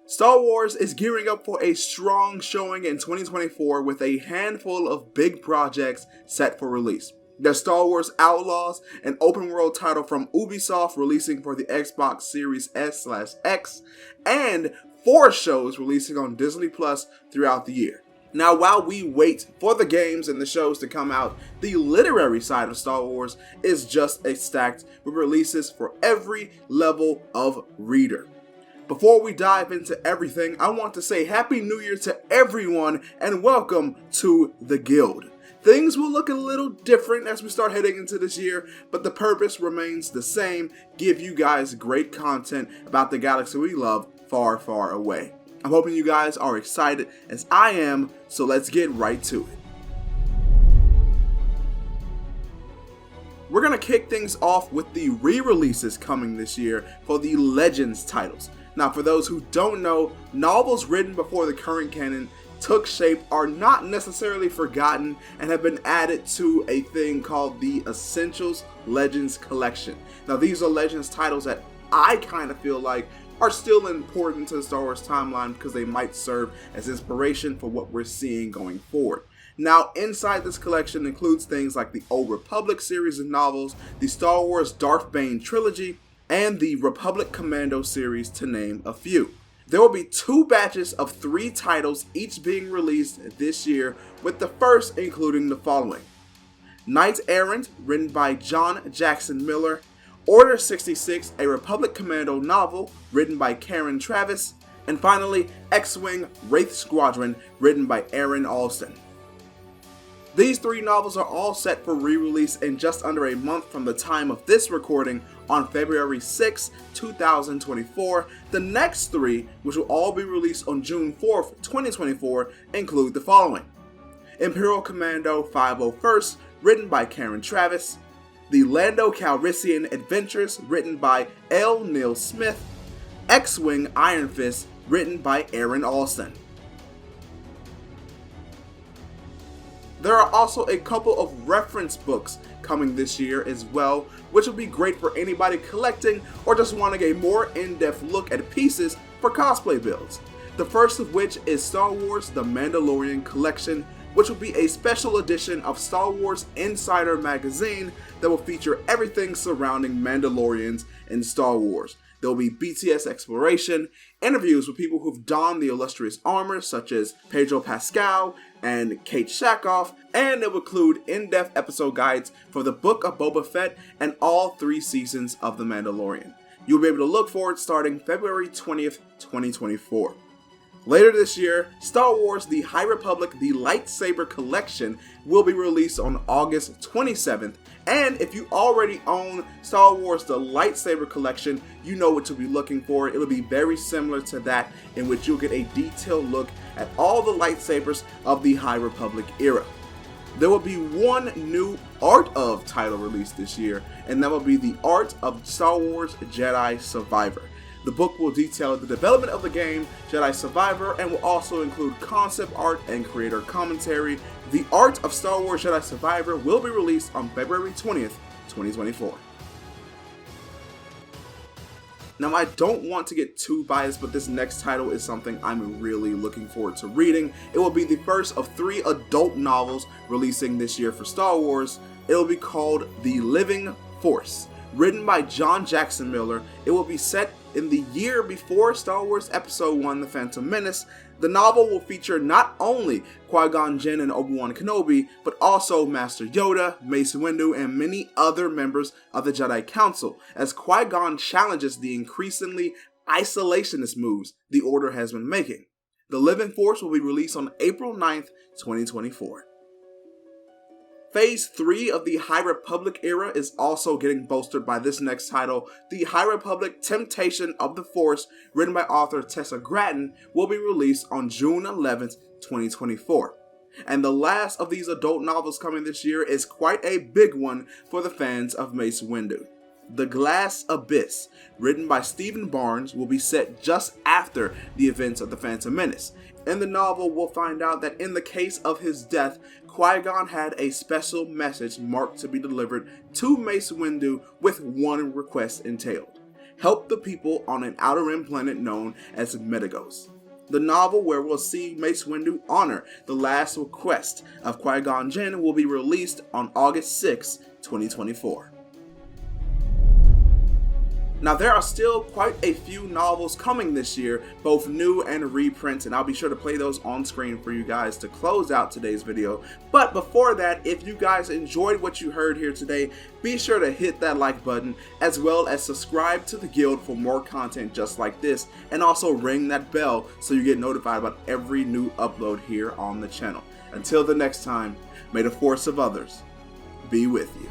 Star Wars is gearing up for a strong showing in 2024 with a handful of big projects set for release. There's Star Wars Outlaws, an open world title from Ubisoft releasing for the Xbox Series S/X, and 4 shows releasing on Disney Plus throughout the year. Now, while we wait for the games and the shows to come out, the literary side of Star Wars is just as stacked with releases for every level of reader. Before we dive into everything, I want to say Happy New Year to everyone and welcome to the Guild. Things will look a little different as we start heading into this year, but the purpose remains the same: give you guys great content about the galaxy we love far, far away. I'm hoping you guys are excited as I am, so let's get right to it. We're going to kick things off with the re-releases coming this year for the Legends titles. Now, for those who don't know, novels written before the current canon took shape, are not necessarily forgotten, and have been added to a thing called the Essentials Legends Collection. Now, these are Legends titles that I kind of feel like are still important to the Star Wars timeline because they might serve as inspiration for what we're seeing going forward. Now, inside this collection includes things like the Old Republic series of novels, the Star Wars Darth Bane trilogy, and the Republic Commando series, to name a few. There will be 2 batches of 3 titles, each being released this year, with the first including the following: Knight Errant, written by John Jackson Miller; Order 66, a Republic Commando novel, written by Karen Travis; and finally, X-Wing Wraith Squadron, written by Aaron Alston. These 3 novels are all set for re-release in just under a month from the time of this recording on February 6, 2024. The next 3, which will all be released on June 4th, 2024, include the following: Imperial Commando 501st, written by Karen Travis; the Lando Calrissian Adventures, written by L. Neil Smith; X-Wing Iron Fist, written by Aaron Alston. There are also a couple of reference books coming this year as well, which will be great for anybody collecting or just wanting a more in-depth look at pieces for cosplay builds. The first of which is Star Wars The Mandalorian Collection, which will be a special edition of Star Wars Insider magazine that will feature everything surrounding Mandalorians in Star Wars. There will be BTS exploration, interviews with people who've donned the illustrious armor, such as Pedro Pascal and Kate Shakoff, and it will include in-depth episode guides for the Book of Boba Fett and all 3 seasons of The Mandalorian. You'll be able to look for it starting February 20th, 2024. Later this year, Star Wars The High Republic The Lightsaber Collection will be released on August 27th, and if you already own Star Wars The Lightsaber Collection, you know what to be looking for. It'll be very similar to that, in which you'll get a detailed look at all the lightsabers of the High Republic era. There will be one new Art of title released this year, and that will be the Art of Star Wars Jedi Survivor. The book will detail the development of the game Jedi Survivor and will also include concept art and creator commentary. The Art of Star Wars Jedi Survivor will be released on February 20th, 2024. Now, I don't want to get too biased, but this next title is something I'm really looking forward to reading. It will be the first of 3 adult novels releasing this year for Star Wars. It will be called The Living Force. Written by John Jackson Miller, it will be set in the year before Star Wars Episode 1 The Phantom Menace. The novel will feature not only Qui-Gon Jinn and Obi-Wan Kenobi, but also Master Yoda, Mace Windu, and many other members of the Jedi Council, as Qui-Gon challenges the increasingly isolationist moves the Order has been making. The Living Force will be released on April 9th, 2024. Phase 3 of the High Republic era is also getting bolstered by this next title. The High Republic Temptation of the Force, written by author Tessa Gratton, will be released on June 11th, 2024. And the last of these adult novels coming this year is quite a big one for the fans of Mace Windu. The Glass Abyss, written by Stephen Barnes, will be set just after the events of The Phantom Menace. In the novel, we'll find out that in the case of his death, Qui-Gon had a special message marked to be delivered to Mace Windu with one request entailed. help the people on an outer rim planet known as Metagos. The novel where we'll see Mace Windu honor the last request of Qui-Gon Jinn will be released on August 6, 2024. Now there are still quite a few novels coming this year, both new and reprints, and I'll be sure to play those on screen for you guys to close out today's video. But before that, if you guys enjoyed what you heard here today, be sure to hit that like button, as well as subscribe to the guild for more content just like this, and also ring that bell so you get notified about every new upload here on the channel. Until the next time, may the force of others be with you.